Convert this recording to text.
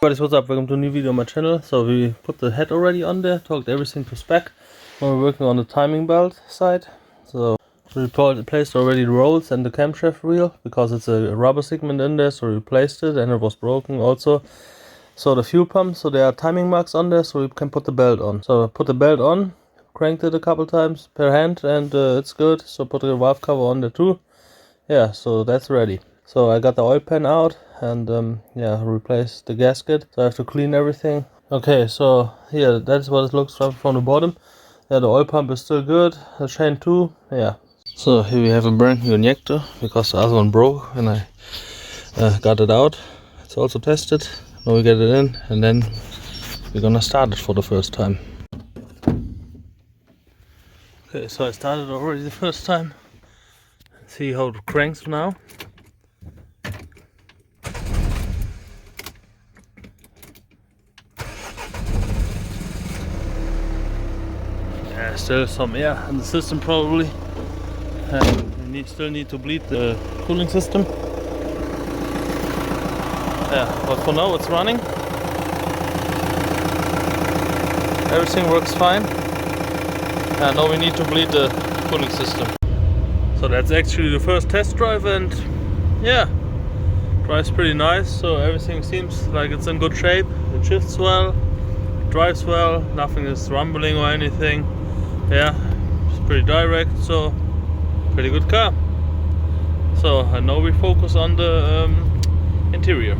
Guys, what's up? Welcome to a new video on my channel. So we put the head already on there, talked everything to spec. Now we're working on the timing belt side. So we replaced already the rolls and the camshaft wheel because it's a rubber segment in there, so we replaced it and it was broken also. So the fuel pump, so there are timing marks on there, so we can put the belt on. So I put the belt on, cranked it a couple times per hand, and it's good. So put the valve cover on there too. Yeah, so that's ready. So I got the oil pan out and yeah, replaced the gasket. So I have to clean everything. Okay, so yeah, that's what it looks like from the bottom. Yeah, the oil pump is still good. The chain too. Yeah. So here we have a brand new injector because the other one broke when I got it out. It's also tested. Now we get it in and then we're gonna start it for the first time. Okay, so I started already the first time. See how it cranks now. Yeah, still some air in the system probably. And we still need to bleed the cooling system. Yeah, but for now it's running. Everything works fine. Now we need to bleed the cooling system. So that's actually the first test drive and yeah, drives pretty nice. So everything seems like it's in good shape. It shifts well, drives well, nothing is rumbling or anything. Yeah, it's pretty direct, so pretty good car. So I know we focus on the interior.